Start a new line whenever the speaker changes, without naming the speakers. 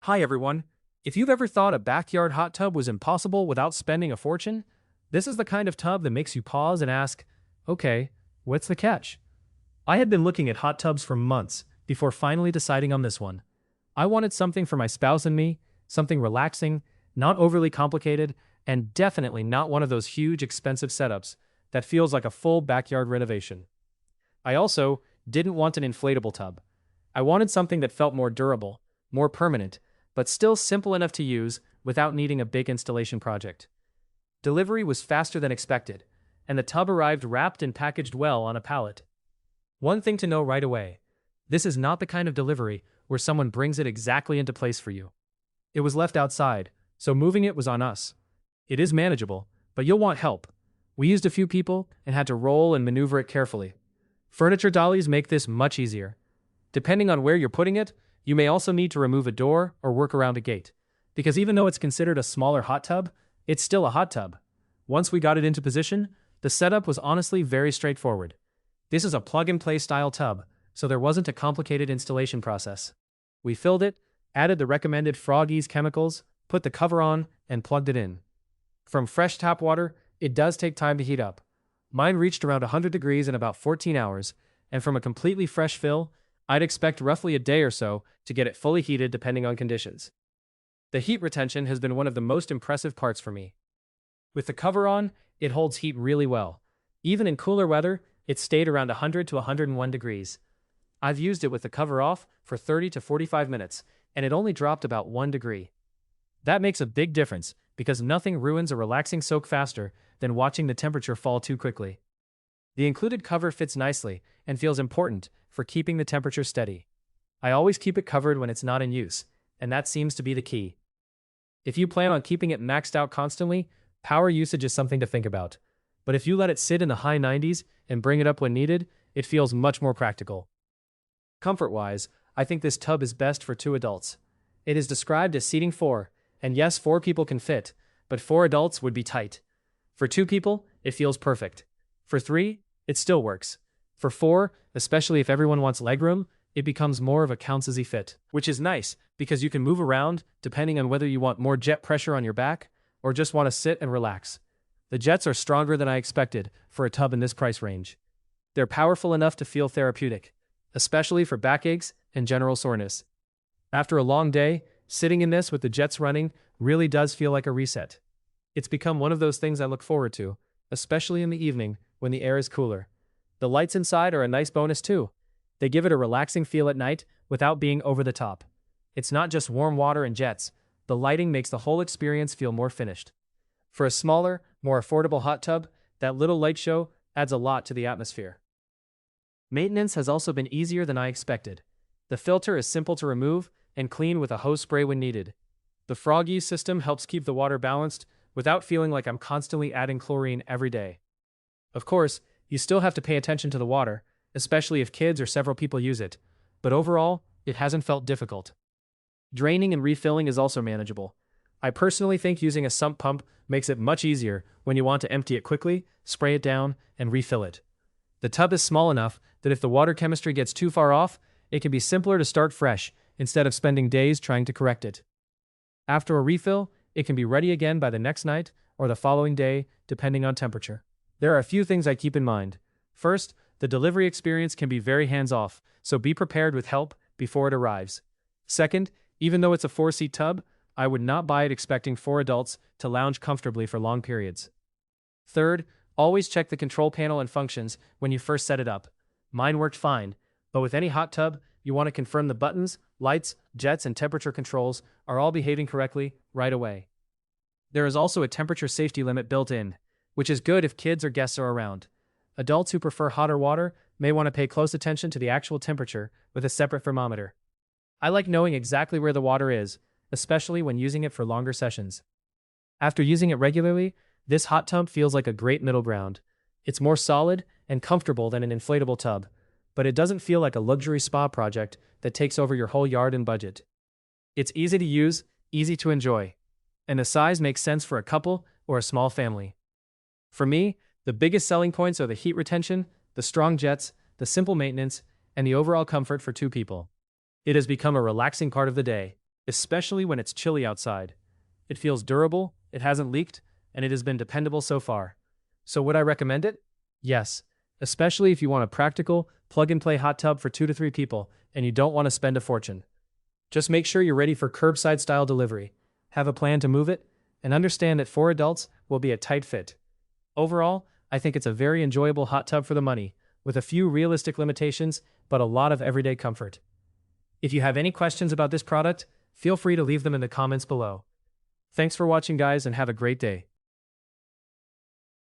Hi everyone. If you've ever thought a backyard hot tub was impossible without spending a fortune, this is the kind of tub that makes you pause and ask, okay, what's the catch? I had been looking at hot tubs for months before finally deciding on this one. I wanted something for my spouse and me, something relaxing, not overly complicated, and definitely not one of those huge expensive setups that feels like a full backyard renovation. I also didn't want an inflatable tub. I wanted something that felt more durable, more permanent, but still simple enough to use without needing a big installation project. Delivery was faster than expected, and the tub arrived wrapped and packaged well on a pallet. One thing to know right away, this is not the kind of delivery where someone brings it exactly into place for you. It was left outside, so moving it was on us. It is manageable, but you'll want help. We used a few people and had to roll and maneuver it carefully. Furniture dollies make this much easier. Depending on where you're putting it, you may also need to remove a door or work around a gate, because even though it's considered a smaller hot tub, it's still a hot tub. Once we got it into position, the setup was honestly very straightforward. This is a plug-and-play style tub, so there wasn't a complicated installation process. We filled it, added the recommended Froggies chemicals, put the cover on, and plugged it in. From fresh tap water, it does take time to heat up. Mine reached around 100 degrees in about 14 hours, and from a completely fresh fill, I'd expect roughly a day or so to get it fully heated depending on conditions. The heat retention has been one of the most impressive parts for me. With the cover on, it holds heat really well. Even in cooler weather, it stayed around 100 to 101 degrees. I've used it with the cover off for 30 to 45 minutes, and it only dropped about 1 degree. That makes a big difference because nothing ruins a relaxing soak faster than watching the temperature fall too quickly. The included cover fits nicely and feels important for keeping the temperature steady. I always keep it covered when it's not in use, and that seems to be the key. If you plan on keeping it maxed out constantly, power usage is something to think about. But if you let it sit in the high 90s and bring it up when needed, it feels much more practical. Comfort-wise, I think this tub is best for 2 adults. It is described as seating 4, and yes, 4 people can fit, but 4 adults would be tight. For 2 people, it feels perfect. For 3, it still works. For 4, especially if everyone wants legroom, it becomes more of a counts-as-y fit, which is nice because you can move around depending on whether you want more jet pressure on your back or just want to sit and relax. The jets are stronger than I expected for a tub in this price range. They're powerful enough to feel therapeutic, especially for backaches and general soreness. After a long day, sitting in this with the jets running really does feel like a reset. It's become one of those things I look forward to, especially in the evening when the air is cooler. The lights inside are a nice bonus too. They give it a relaxing feel at night without being over the top. It's not just warm water and jets. The lighting makes the whole experience feel more finished. For a smaller, more affordable hot tub, that little light show adds a lot to the atmosphere. Maintenance has also been easier than I expected. The filter is simple to remove and clean with a hose spray when needed. The Froggies system helps keep the water balanced without feeling like I'm constantly adding chlorine every day. Of course, you still have to pay attention to the water, especially if kids or several people use it, but overall, it hasn't felt difficult. Draining and refilling is also manageable. I personally think using a sump pump makes it much easier when you want to empty it quickly, spray it down, and refill it. The tub is small enough that if the water chemistry gets too far off, it can be simpler to start fresh instead of spending days trying to correct it. After a refill, it can be ready again by the next night or the following day, depending on temperature. There are a few things I keep in mind. First, the delivery experience can be very hands-off, so be prepared with help before it arrives. Second, even though it's a 4-seat tub, I would not buy it expecting 4 adults to lounge comfortably for long periods. Third, always check the control panel and functions when you first set it up. Mine worked fine, but with any hot tub, you want to confirm the buttons, lights, jets, and temperature controls are all behaving correctly right away. There is also a temperature safety limit built in, which is good if kids or guests are around. Adults who prefer hotter water may want to pay close attention to the actual temperature with a separate thermometer. I like knowing exactly where the water is, especially when using it for longer sessions. After using it regularly, this hot tub feels like a great middle ground. It's more solid and comfortable than an inflatable tub, but it doesn't feel like a luxury spa project that takes over your whole yard and budget. It's easy to use, easy to enjoy, and the size makes sense for a couple or a small family. For me, the biggest selling points are the heat retention, the strong jets, the simple maintenance, and the overall comfort for 2 people. It has become a relaxing part of the day. especially when it's chilly outside. It feels durable, it hasn't leaked, and it has been dependable so far. So would I recommend it? Yes, especially if you want a practical, plug-and-play hot tub for 2 to 3 people and you don't want to spend a fortune. Just make sure you're ready for curbside-style delivery, have a plan to move it, and understand that 4 adults will be a tight fit. Overall, I think it's a very enjoyable hot tub for the money, with a few realistic limitations, but a lot of everyday comfort. If you have any questions about this product, feel free to leave them in the comments below. Thanks for watching, guys, and have a great day.